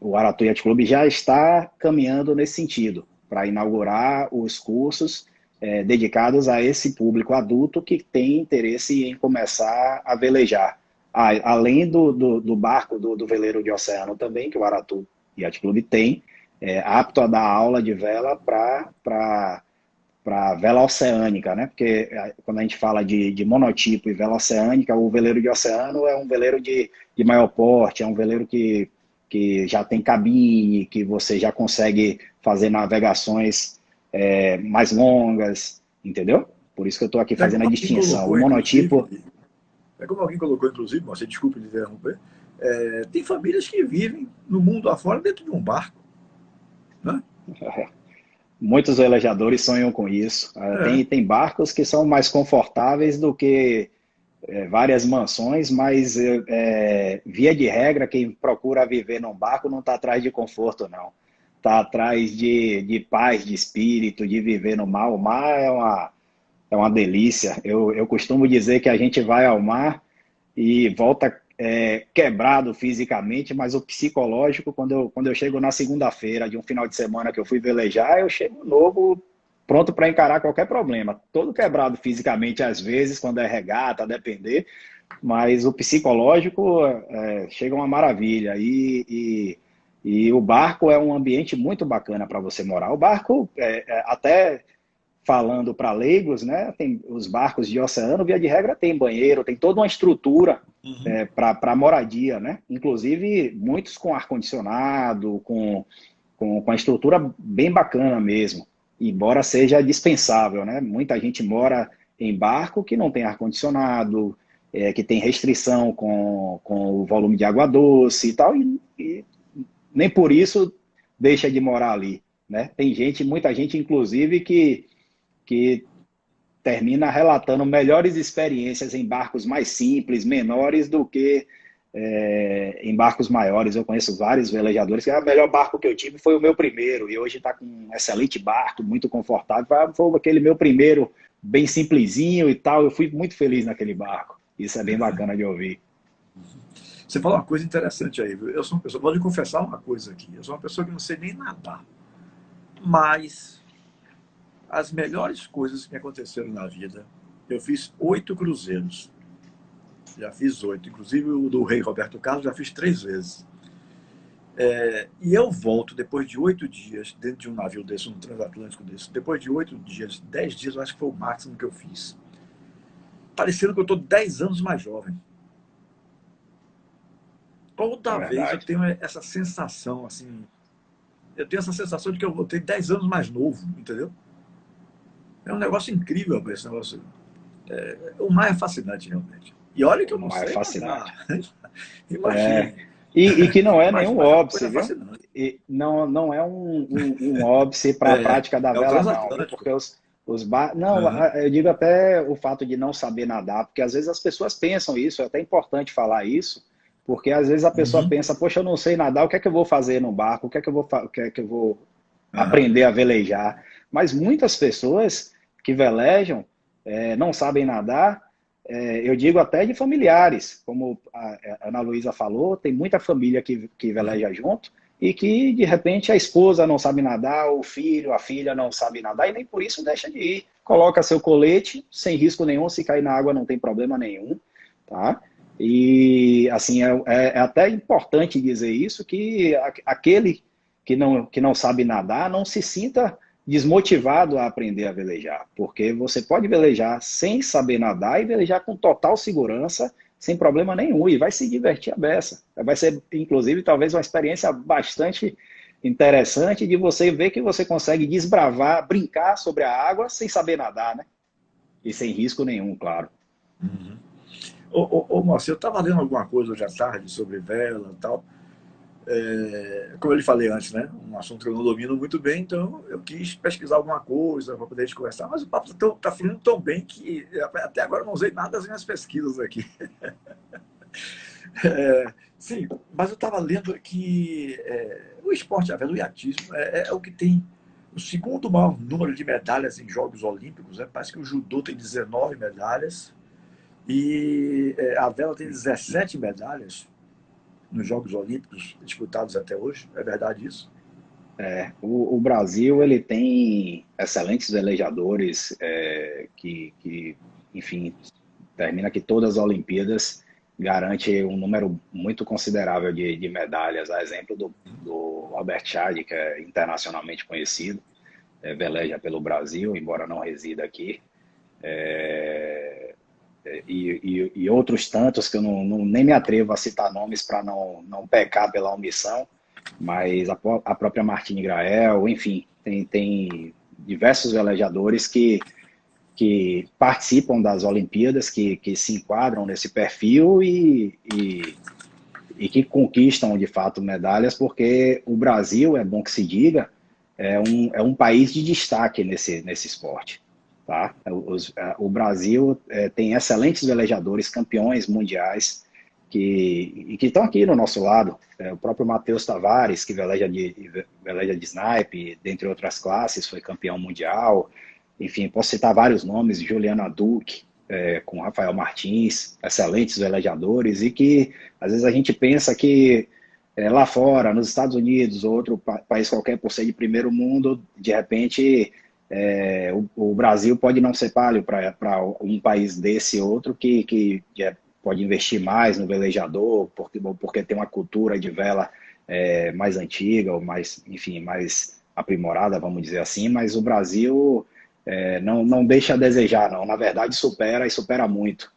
O Aratu Yacht Club já está caminhando nesse sentido, para inaugurar os cursos dedicados a esse público adulto que tem interesse em começar a velejar. Além do barco do veleiro de oceano também, que o Aratu Yacht Club tem, apto a dar aula de vela para vela oceânica, né? Porque quando a gente fala de monotipo e vela oceânica, o veleiro de oceano é um veleiro de maior porte, é um veleiro que já tem cabine, que você já consegue fazer navegações mais longas, entendeu? Por isso que eu estou aqui fazendo a distinção. O monotipo... como alguém colocou, inclusive, você desculpe me interromper, tem famílias que vivem no mundo afora dentro de um barco, né? Muitos velejadores sonham com isso. Tem barcos que são mais confortáveis do que várias mansões, mas via de regra, quem procura viver num barco não está atrás de conforto, não. Está atrás de paz, de espírito, de viver no mar. O mar é uma delícia. Eu costumo dizer que a gente vai ao mar e volta quebrado fisicamente, mas o psicológico, quando eu chego na segunda-feira de um final de semana que eu fui velejar, eu chego novo, pronto para encarar qualquer problema. Todo quebrado fisicamente, às vezes, quando é regata, a depender, mas o psicológico chega uma maravilha. E o barco é um ambiente muito bacana para você morar. O barco, até falando para leigos, né, tem os barcos de oceano, via de regra, tem banheiro, tem toda uma estrutura para moradia, né? Inclusive, muitos com ar-condicionado, com a estrutura bem bacana mesmo, embora seja dispensável, né? Muita gente mora em barco que não tem ar-condicionado, que tem restrição com o volume de água doce e tal, e nem por isso deixa de morar ali, né? Tem muita gente, inclusive, que termina relatando melhores experiências em barcos mais simples, menores, do que em barcos maiores. Eu conheço vários velejadores que o melhor barco que eu tive foi o meu primeiro, e hoje está com um excelente barco, muito confortável. Foi aquele meu primeiro, bem simplesinho e tal, eu fui muito feliz naquele barco. Isso é bem bacana de ouvir. Você falou uma coisa interessante aí. Eu sou uma pessoa, vou lhe confessar uma coisa aqui, eu sou uma pessoa que não sei nem nadar, mas as melhores coisas que me aconteceram na vida, eu fiz 8 cruzeiros. Já fiz 8. Inclusive o do rei Roberto Carlos já fiz 3 vezes. E eu volto depois de 8 dias, dentro de um navio desse, um transatlântico desse. Depois de 8 dias, 10 dias, eu acho que foi o máximo que eu fiz. Parecendo que eu estou 10 anos mais jovem. Toda vez eu tenho essa sensação, assim... Eu tenho essa sensação de que eu voltei 10 anos mais novo, entendeu? É um negócio incrível esse negócio. O mar é fascinante, realmente. E olha que eu não sei. O mar é fascinante. Imagina. E que não é nenhum óbice, viu? E não é um óbice para a prática da vela, não. Porque eu digo até o fato de não saber nadar, porque às vezes as pessoas pensam isso, é até importante falar isso, porque às vezes a pessoa pensa, poxa, eu não sei nadar, o que é que eu vou fazer no barco? O que é que eu vou aprender a velejar? Mas muitas pessoas que velejam não sabem nadar, eu digo até de familiares, como a Ana Luísa falou, tem muita família que veleja junto e que, de repente, a esposa não sabe nadar, o filho, a filha não sabe nadar e nem por isso deixa de ir. coloca seu colete, sem risco nenhum, se cair na água não tem problema nenhum, tá? E, assim, é até importante dizer isso, que aquele que não sabe nadar não se sinta desmotivado a aprender a velejar, porque você pode velejar sem saber nadar e velejar com total segurança, sem problema nenhum, e vai se divertir a beça. Vai ser, inclusive, talvez uma experiência bastante interessante de você ver que você consegue desbravar, brincar sobre a água sem saber nadar, né? E sem risco nenhum, claro. Uhum. Márcio, eu estava lendo alguma coisa hoje à tarde sobre vela e tal. Como eu lhe falei antes, né? Um assunto que eu não domino muito bem, então eu quis pesquisar alguma coisa para poder a gente conversar. Mas o papo está fluindo tão bem que até agora eu não usei nada das minhas pesquisas aqui. Sim, mas eu estava lendo que o esporte a vela, o iatismo, é o que tem o segundo maior número de medalhas em Jogos Olímpicos. Né? Parece que o judô tem 19 medalhas e a vela tem 17 medalhas nos Jogos Olímpicos disputados até hoje. É verdade isso? O Brasil ele tem excelentes velejadores enfim, termina que todas as Olimpíadas garante um número muito considerável de medalhas. A exemplo do Albert Chad, que é internacionalmente conhecido, veleja pelo Brasil, embora não resida aqui. E outros tantos que eu nem me atrevo a citar nomes para não pecar pela omissão, mas a própria Martine Grael, enfim, tem diversos velejadores que participam das Olimpíadas, que se enquadram nesse perfil e que conquistam, de fato, medalhas, porque o Brasil, é bom que se diga, é um país de destaque nesse esporte. Tá? O Brasil tem excelentes velejadores, campeões mundiais, que estão aqui no nosso lado. O próprio Matheus Tavares, que veleja de snipe, dentre outras classes, foi campeão mundial. Enfim, posso citar vários nomes, Juliana Duque, com Rafael Martins, excelentes velejadores, e que às vezes a gente pensa que lá fora, nos Estados Unidos, ou outro país qualquer, por ser de primeiro mundo, de repente o Brasil pode não ser palio para um país desse outro que pode investir mais no velejador, porque tem uma cultura de vela mais antiga, ou mais, enfim, mais aprimorada, vamos dizer assim, mas o Brasil não deixa a desejar, não. Na verdade, supera e supera muito.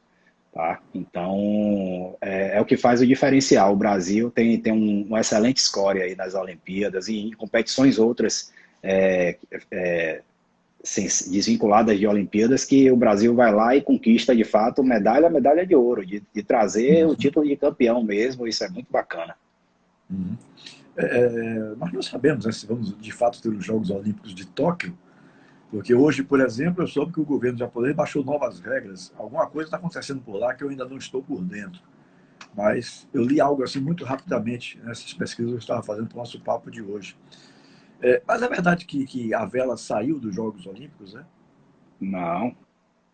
Tá? Então, o que faz o diferencial. O Brasil tem uma excelente score aí nas Olimpíadas e em competições outras desvinculadas de Olimpíadas, que o Brasil vai lá e conquista, de fato, medalha de ouro, de trazer o título de campeão mesmo. Isso é muito bacana. Uhum. Mas nós sabemos, né, se vamos de fato ter os Jogos Olímpicos de Tóquio, porque hoje, por exemplo, eu soube que o governo japonês baixou novas regras. Alguma coisa está acontecendo por lá que eu ainda não estou por dentro. Mas eu li algo assim muito rapidamente nessas pesquisas que eu estava fazendo para o nosso papo de hoje. Mas é verdade que a vela saiu dos Jogos Olímpicos, né? Não.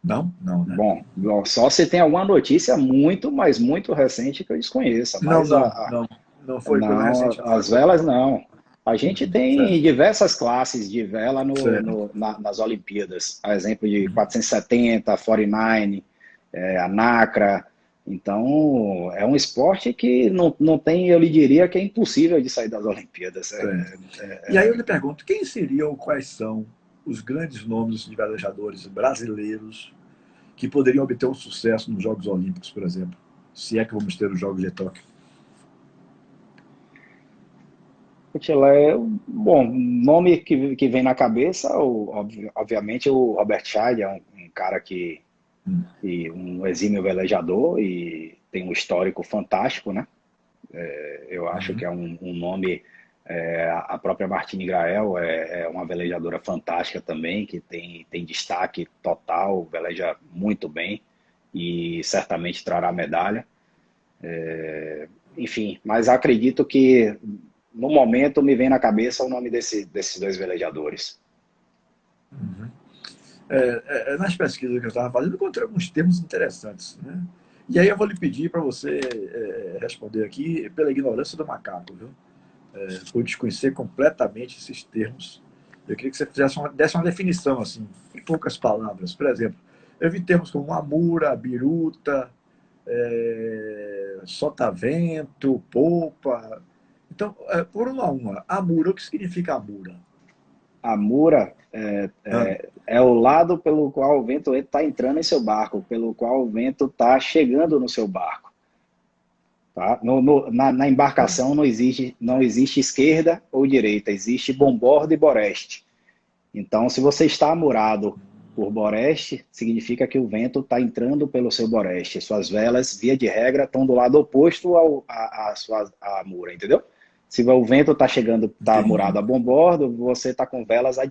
Não? Não, né? Bom, só se tem alguma notícia muito, mas muito recente que eu desconheça. Não, Mas não, não. Não foi coisa não, recente, não. Foi as coisa velas nova. não. A gente tem Certo, diversas classes de vela certo. nas Olimpíadas. A exemplo de Uhum. 470, 49, a NACRA. Então, é um esporte que não tem, eu lhe diria que é impossível de sair das Olimpíadas. Certo. E aí eu lhe pergunto, quem seriam, quais são os grandes nomes de velejadores brasileiros que poderiam obter um sucesso nos Jogos Olímpicos, por exemplo? Se é que vamos ter os Jogos de Tóquio. Bom, nome que vem na cabeça, obviamente, o Robert Scheid é um cara e um exímio velejador e tem um histórico fantástico, né? Eu acho que Uhum. é um nome. A própria Martine Grael é uma velejadora fantástica também, que tem destaque total, veleja muito bem e certamente trará medalha. Enfim, mas acredito que no momento me vem na cabeça o nome desses dois velejadores. Uhum. Nas pesquisas que eu estava fazendo, eu encontrei alguns termos interessantes. Né? E aí eu vou lhe pedir para você responder aqui pela ignorância do macaco, viu? Por desconhecer completamente esses termos Eu queria que você desse uma definição, assim, em poucas palavras. Por exemplo, eu vi termos como amura, biruta, sotavento, polpa. Então, por uma, amura, o que significa amura? A mura Ah, é o lado pelo qual o vento está entrando em seu barco, pelo qual o vento está chegando no seu barco. Tá? Na embarcação não existe esquerda ou direita, existe bombordo e boreste. Então, se você está amurado por boreste, significa que o vento está entrando pelo seu boreste. Suas velas, via de regra, estão do lado oposto à mura, entendeu? Se o vento está chegando, está entendi. amurado a bombordo, você está com velas à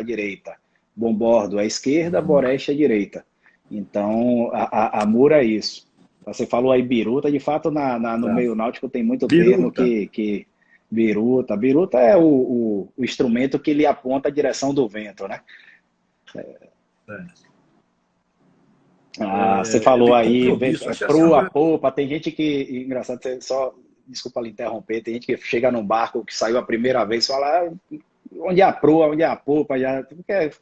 direita. Bombordo à esquerda, Uhum. boreste à direita. Então, a mura é isso. Você falou aí biruta, de fato, no Tá. meio náutico tem muito termo Biruta. que biruta. Biruta é o instrumento que lhe aponta a direção do vento, né? É. Você Eu falou vi aí, compromisso, achei assim uma proa, coisa. popa, tem gente que, engraçado, só, desculpa lhe interromper, tem gente que chega num barco que saiu a primeira vez e fala, onde é a proa, onde é a popa, já, porque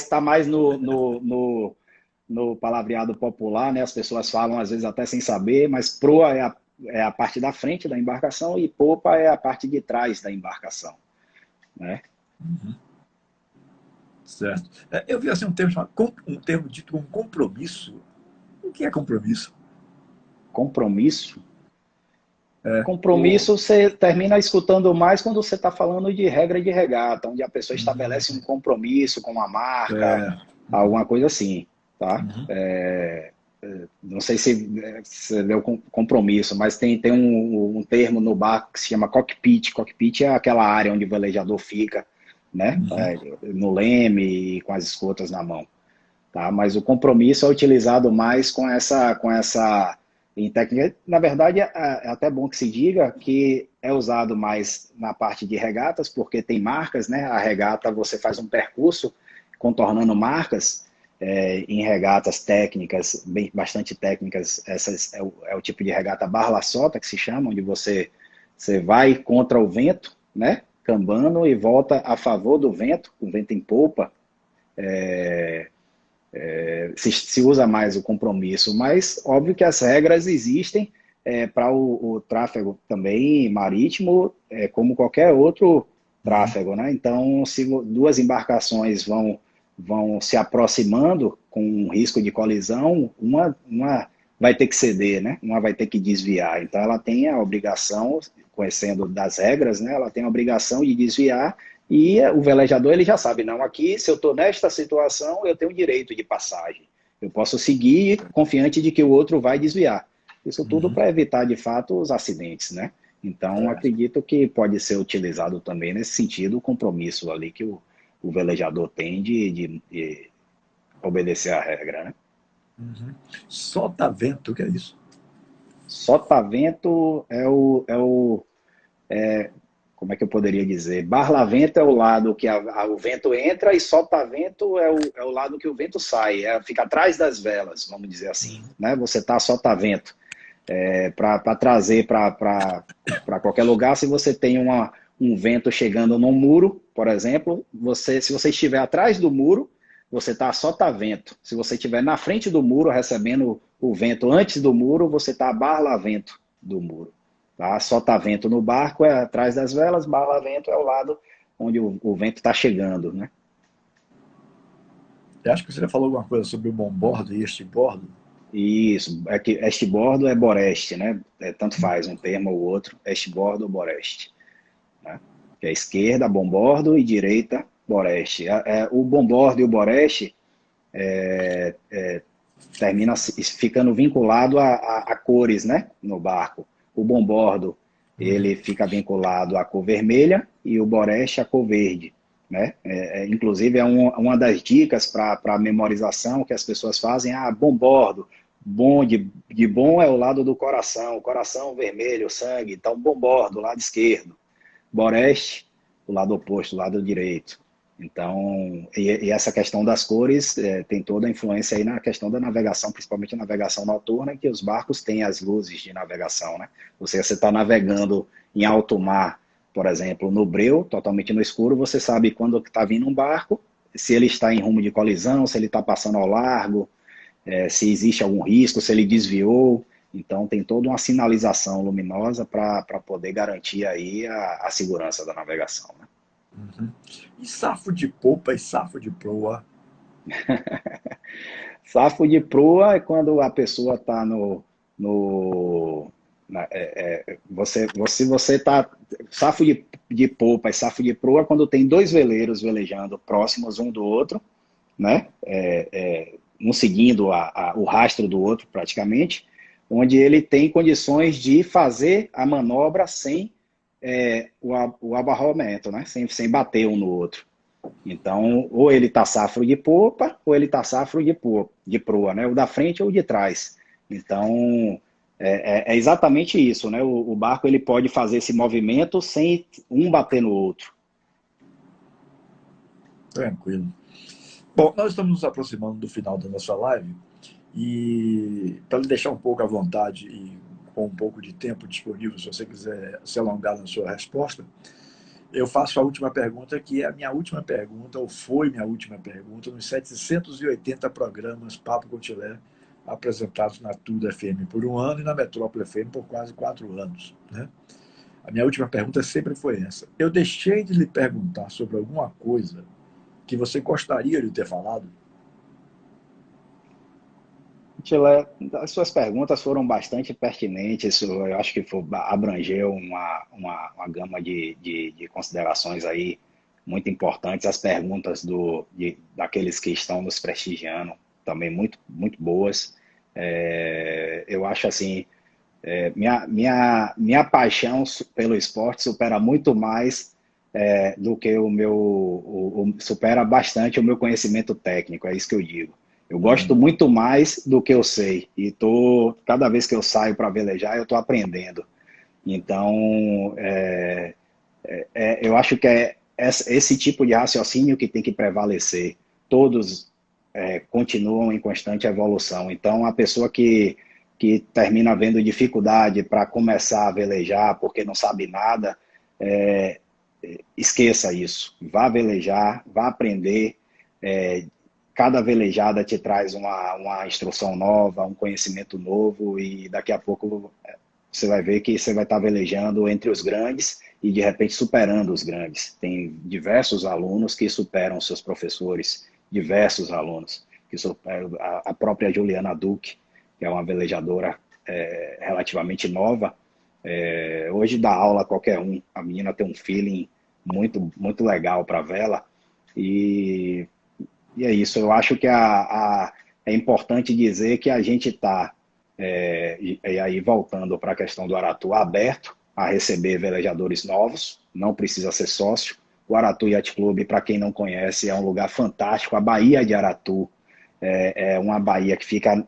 tá mais no palavreado popular, né? As pessoas falam às vezes até sem saber, mas proa é a parte da frente da embarcação e popa é a parte de trás da embarcação, né? Certo. Eu vi assim um termo chamado, um termo dito como compromisso. O que é compromisso? Compromisso. O, Compromisso você termina escutando mais quando você está falando de regra de regata, onde a pessoa estabelece um compromisso com uma marca, é, alguma coisa assim, tá? uhum, Não sei se você leu compromisso, mas tem um termo no barco que se chama cockpit. Cockpit é aquela área onde o velejador fica, né? uhum, No leme e com as escotas na mão. Tá? Mas o compromisso é utilizado mais com essa em técnica. Na verdade, é até bom que se diga que é usado mais na parte de regatas, porque tem marcas, né? A regata você faz um percurso contornando marcas. Em regatas técnicas, bastante técnicas, essas é o tipo de regata barra-sota que se chama, onde você vai contra o vento, né? Cambando e volta a favor do vento, o vento em polpa, se usa mais o compromisso, mas óbvio que as regras existem para o tráfego também marítimo, como qualquer outro uhum. tráfego, né? Então, se duas embarcações vão se aproximando com um risco de colisão, uma vai ter que ceder, né? Uma vai ter que desviar. Então, ela tem a obrigação, conhecendo das regras, né? Ela tem a obrigação de desviar e o velejador ele já sabe, não, aqui se eu estou nesta situação, eu tenho direito de passagem. Eu posso seguir confiante de que o outro vai desviar. Isso tudo Uhum. para evitar, de fato, os acidentes, né? Então, É. acredito que pode ser utilizado também nesse sentido o compromisso ali que o velejador tem de obedecer à regra, né? Uhum. Sotavento, o que é isso? Sotavento como é que eu poderia dizer? Barlavento é o lado que o vento entra e sotavento é o lado que o vento sai, fica atrás das velas, vamos dizer assim, né? Você está sotavento. Para trazer para qualquer lugar, se você tem um vento chegando num muro, por exemplo, se você estiver atrás do muro, você está sotavento. Se você estiver na frente do muro, recebendo o vento antes do muro, você está barlavento do muro. Tá? Sotavento no barco é atrás das velas, barlavento é o lado onde o vento está chegando, né? Eu acho que você já falou alguma coisa sobre o bombordo e este bordo. Isso, é que estibordo é boreste, né? Tanto faz um termo ou outro, estibordo ou boreste, né? Que é esquerda, bombordo e direita, boreste. O bombordo e o boreste termina ficando vinculado a cores, né? No barco. O bombordo ele fica vinculado à cor vermelha e o boreste à cor verde, né? Inclusive é uma das dicas para memorização que as pessoas fazem. Bombordo, bom de bom é o lado do coração, coração vermelho, sangue, então bombordo, lado esquerdo. Boreste, o lado oposto, o lado direito. Então, e essa questão das cores tem toda a influência aí na questão da navegação, principalmente a navegação noturna, que os barcos têm as luzes de navegação, né? Você está navegando em alto mar, por exemplo, no breu, totalmente no escuro, você sabe quando está vindo um barco, se ele está em rumo de colisão, se ele está passando ao largo, se existe algum risco, se ele desviou. Então tem toda uma sinalização luminosa para poder garantir aí a segurança da navegação, né? Uhum. E safo de popa e safo de proa? Safo de proa é quando a pessoa está no você está safo de popa e safo de proa quando tem dois veleiros velejando próximos um do outro, né? Um seguindo o rastro do outro praticamente, onde ele tem condições de fazer a manobra sem o abarroamento, né? Sem bater um no outro. Então, ou ele está safro de popa, ou ele está safro de proa, né? O da frente ou o de trás. Então, é exatamente isso, né? O barco ele pode fazer esse movimento sem um bater no outro. Tranquilo. Bom, nós estamos nos aproximando do final da nossa live e para lhe deixar um pouco à vontade e com um pouco de tempo disponível, se você quiser se alongar na sua resposta, eu faço a última pergunta, que é a minha última pergunta, ou foi minha última pergunta, nos 780 programas Papo com Tilé, apresentados na Tudo FM por um ano e na Metrópole FM por quase 4 anos, né? A minha última pergunta sempre foi essa. Eu deixei de lhe perguntar sobre alguma coisa que você gostaria de ter falado? Tilé, as suas perguntas foram bastante pertinentes, eu acho que abrangeu uma gama de considerações aí muito importantes, as perguntas daqueles que estão nos prestigiando também muito, muito boas. Eu acho assim, minha paixão pelo esporte supera muito mais do que supera bastante o meu conhecimento técnico, é isso que eu digo. Eu gosto muito mais do que eu sei. E cada vez que eu saio para velejar, eu estou aprendendo. Então, eu acho que é esse tipo de raciocínio que tem que prevalecer. Todos continuam em constante evolução. Então, a pessoa que termina vendo dificuldade para começar a velejar porque não sabe nada, esqueça isso. Vá velejar, vá aprender. Cada velejada te traz uma instrução nova, um conhecimento novo, e daqui a pouco você vai ver que você vai estar velejando entre os grandes e de repente superando os grandes. Tem diversos alunos que superam seus professores, diversos alunos que superam. A própria Juliana Duque, que é uma velejadora relativamente nova, hoje dá aula a qualquer um. A menina tem um feeling muito, muito legal para vela, e é isso. Eu acho que é importante dizer que a gente está, e aí voltando para a questão do Aratu, aberto a receber velejadores novos, não precisa ser sócio. O Aratu Yacht Club, para quem não conhece, é um lugar fantástico. A Baía de Aratu é uma baía que fica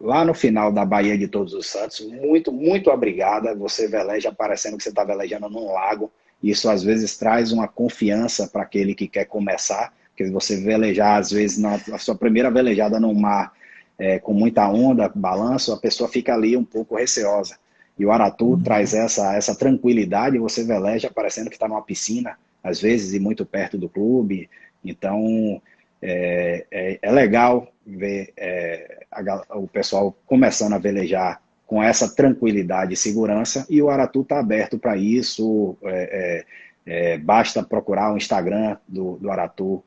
lá no final da Baía de Todos os Santos, muito, muito abrigada. Você veleja parecendo que você está velejando num lago. Isso às vezes traz uma confiança para aquele que quer começar, porque você velejar, às vezes, na sua primeira velejada no mar, com muita onda, balanço, a pessoa fica ali um pouco receosa. E o Aratu traz essa tranquilidade, você veleja parecendo que está numa piscina, às vezes, e muito perto do clube. Então, é legal ver o pessoal começando a velejar com essa tranquilidade e segurança, e o Aratu está aberto para isso. Basta procurar o Instagram do Aratu,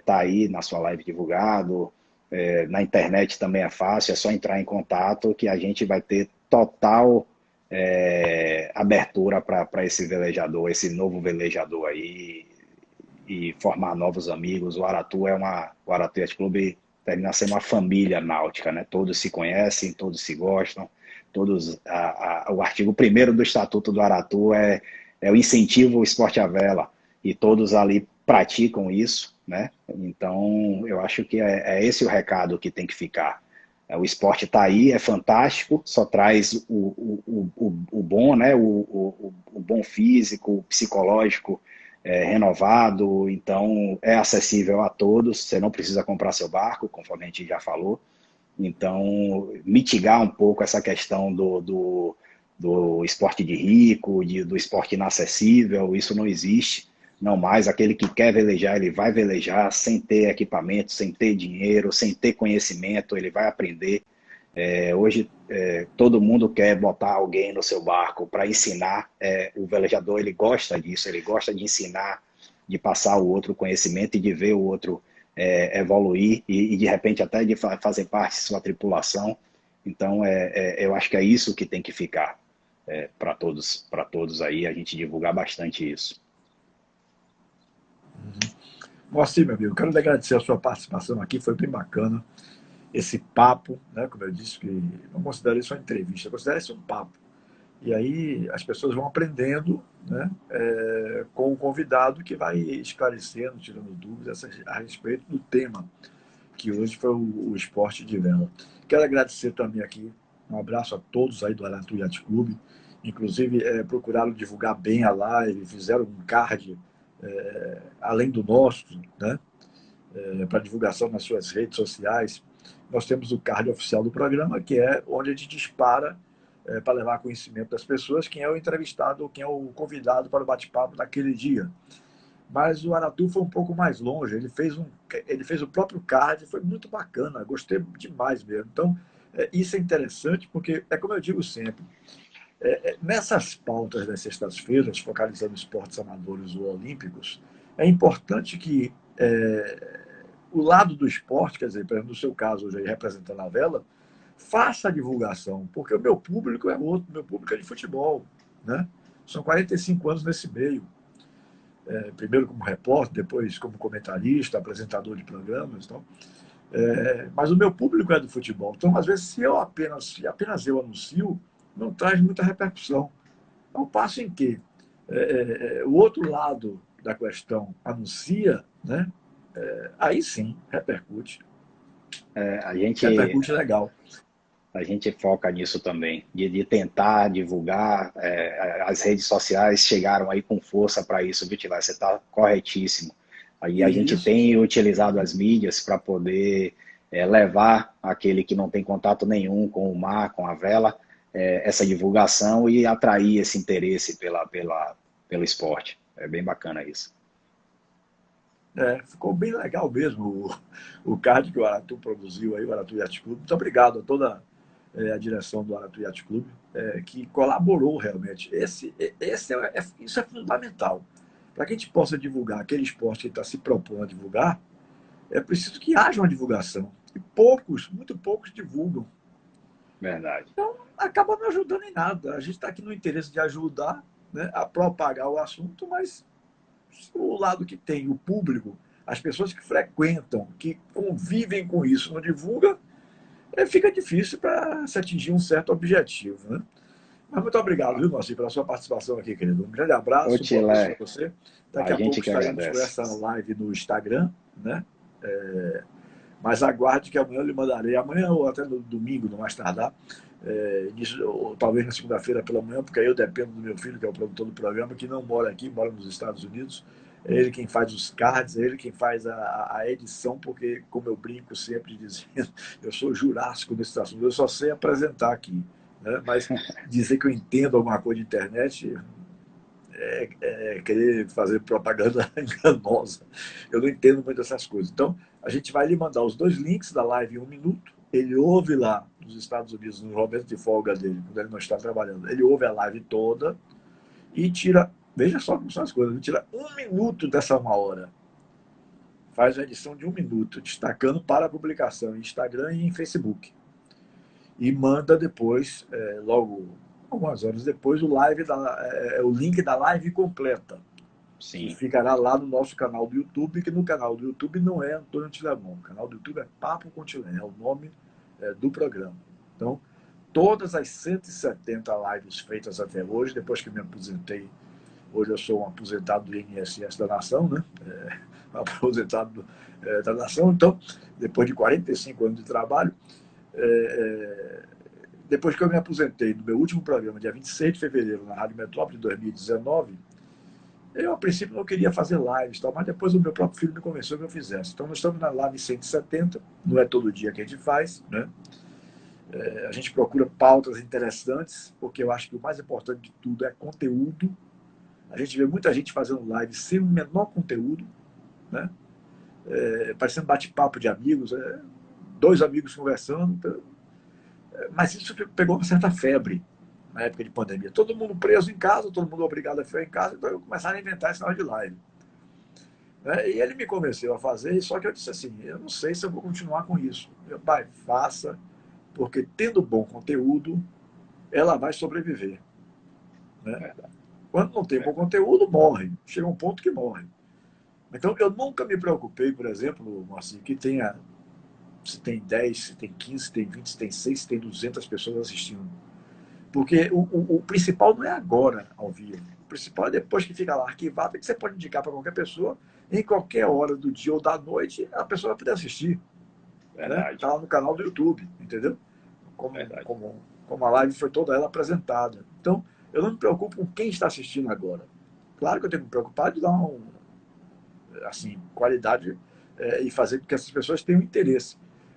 tá aí na sua live divulgado, na internet também é fácil, é só entrar em contato que a gente vai ter total abertura para esse velejador, esse novo velejador aí, e formar novos amigos. O Aratu o Aratu Yacht Club termina sendo uma família náutica, né? Todos se conhecem, todos se gostam, todos. O artigo 1º do Estatuto do Aratu é o incentivo ao esporte à vela, e todos ali praticam isso, né? Então, eu acho que é esse o recado que tem que ficar. O esporte está aí, é fantástico, só traz o bom, né? O bom físico, o psicológico renovado. Então é acessível a todos, você não precisa comprar seu barco, conforme a gente já falou. Então, mitigar um pouco essa questão do esporte de rico, do esporte inacessível, isso não existe. Não mais, aquele que quer velejar, ele vai velejar sem ter equipamento, sem ter dinheiro, sem ter conhecimento, ele vai aprender. Hoje, todo mundo quer botar alguém no seu barco para ensinar. O velejador, ele gosta disso, ele gosta de ensinar, de passar o outro conhecimento e de ver o outro evoluir e de repente até de fazer parte de sua tripulação. Então, eu acho que é isso que tem que ficar para todos aí, a gente divulgar bastante isso. Moacir, meu amigo, eu quero lhe agradecer a sua participação aqui, foi bem bacana. Esse papo, né, como eu disse, que não considero isso uma entrevista, eu considero isso um papo. E aí as pessoas vão aprendendo, né, com o convidado que vai esclarecendo, tirando dúvidas a respeito do tema, que hoje foi o esporte de vela. Quero agradecer também aqui, um abraço a todos aí do Aratu Yacht Clube, inclusive procuraram divulgar bem a live, fizeram um card além do nosso, né, para divulgação nas suas redes sociais. Nós temos o card oficial do programa, que é onde a gente dispara para levar conhecimento das pessoas quem é o entrevistado ou quem é o convidado para o bate-papo daquele dia. Mas o Aratu foi um pouco mais longe, ele fez o próprio card, foi muito bacana, gostei demais mesmo. Então, isso é interessante porque, é como eu digo sempre, nessas pautas das sextas-feiras, focalizando esportes amadores ou olímpicos, é importante que o lado do esporte, quer dizer, por exemplo, no seu caso, hoje aí, representando a vela, faça a divulgação, porque o meu público é outro, meu público é de futebol, né? São 45 anos nesse meio. Primeiro como repórter, depois como comentarista, apresentador de programas. Então, mas o meu público é do futebol. Então, às vezes, se apenas eu anuncio, não traz muita repercussão. Ao passo em que o outro lado da questão anuncia, né? Aí sim repercute. A gente Repercute legal. A gente foca nisso também, de tentar divulgar. As redes sociais chegaram aí com força para isso, Vitilai, você está corretíssimo. Aí a gente Isso. tem utilizado as mídias para poder levar aquele que não tem contato nenhum com o mar, com a vela, essa divulgação e atrair esse interesse pelo esporte. É bem bacana isso. Ficou bem legal mesmo o card que o Aratu produziu aí, o Aratu Yacht Clube. Muito obrigado a toda a direção do Aratu Yacht Clube, que colaborou realmente. Isso é fundamental. Para que a gente possa divulgar aquele esporte que está se propondo a divulgar, é preciso que haja uma divulgação. E muito poucos divulgam. Verdade. Então, acaba não ajudando em nada. A gente está aqui no interesse de ajudar, né, a propagar o assunto, mas o lado que tem o público, as pessoas que frequentam, que convivem com isso, não divulga, fica difícil para se atingir um certo objetivo, né? Mas muito obrigado, viu, Moacir, pela sua participação aqui, querido. Um grande Ô, abraço, boa noite Tilé, para você. Daqui a a pouco gente que estaremos com agradece. essa live no Instagram, né? Mas aguarde que amanhã eu lhe mandarei, amanhã ou até no domingo, no mais tardar, ou talvez na segunda-feira pela manhã, porque aí eu dependo do meu filho, que é o produtor do programa, que não mora aqui, mora nos Estados Unidos. É ele quem faz os cards, é ele quem faz a edição, porque, como eu brinco sempre dizendo, eu sou jurássico nesse assunto, eu só sei apresentar aqui. Né? Mas dizer que eu entendo alguma coisa de internet querer fazer propaganda enganosa. Eu não entendo muito dessas coisas. Então, a gente vai lhe mandar os 2 links da live em 1 minuto. Ele ouve lá nos Estados Unidos, no momento de folga dele, quando ele não está trabalhando. Ele ouve a live toda e tira. Veja só como são as coisas. Ele tira 1 minuto dessa 1 hora. Faz a edição de 1 minuto, destacando para a publicação em Instagram e em Facebook. E manda depois, logo algumas horas depois, o link da live completa. Sim. Que ficará lá no nosso canal do YouTube, que no canal do YouTube não é Antônio Tilemon. O canal do YouTube é Papo com Tilé, é o nome do programa. Então, todas as 170 lives feitas até hoje, depois que me aposentei, hoje eu sou um aposentado do INSS da Nação, né? Aposentado da Nação, então, depois de 45 anos de trabalho, depois que eu me aposentei no meu último programa, dia 26 de fevereiro, na Rádio Metrópole, de 2019, eu, a princípio, não queria fazer lives, mas depois o meu próprio filho me convenceu que eu fizesse. Então, nós estamos na live 170, não é todo dia que a gente faz, né? A gente procura pautas interessantes, porque eu acho que o mais importante de tudo é conteúdo. A gente vê muita gente fazendo live sem o menor conteúdo, né? Parecendo bate-papo de amigos, dois amigos conversando. Mas isso pegou uma certa febre na época de pandemia. Todo mundo preso em casa, todo mundo obrigado a ficar em casa, então eu começaram a inventar esse negócio de live. E ele me convenceu a fazer, só que eu disse assim, eu não sei se eu vou continuar com isso. Meu pai, faça, porque tendo bom conteúdo, ela vai sobreviver. Né? Quando não tem bom conteúdo, morre. Chega um ponto que morre. Então, eu nunca me preocupei, por exemplo, assim, que tenha, se tem 10, se tem 15, se tem 20, se tem 6, se tem 200 pessoas assistindo. Porque o principal não é agora, ao vivo. O principal é depois que fica lá arquivado, que você pode indicar para qualquer pessoa, em qualquer hora do dia ou da noite, a pessoa vai poder assistir. Né? Está lá no canal do YouTube, entendeu? Como a live foi toda ela apresentada. Então, eu não me preocupo com quem está assistindo agora. Claro que eu tenho que me preocupar de dar assim, qualidade e fazer com que essas pessoas tenham interesse.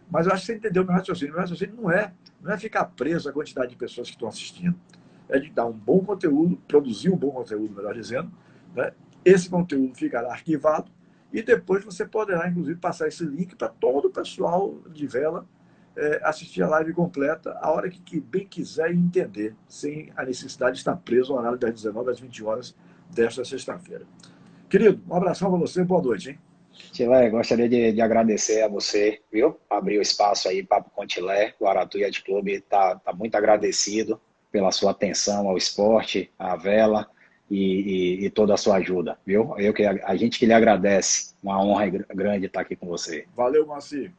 Mas eu acho que você entendeu o meu raciocínio. O meu raciocínio não é ficar preso à quantidade de pessoas que estão assistindo. É de dar um bom conteúdo, produzir um bom conteúdo, melhor dizendo. Né? Esse conteúdo ficará arquivado e depois você poderá, inclusive, passar esse link para todo o pessoal de vela assistir a live completa a hora que bem quiser e entender, sem a necessidade de estar preso ao horário das 19 às 20 horas desta sexta-feira. Querido, um abração para você, boa noite, hein? Tilé, gostaria de agradecer a você, viu? Abrir o espaço aí, Papo com Tilé, o Aratu Yacht Clube está muito agradecido pela sua atenção ao esporte, à vela e toda a sua ajuda, viu? A gente que lhe agradece, uma honra grande estar aqui com você. Valeu, Marci.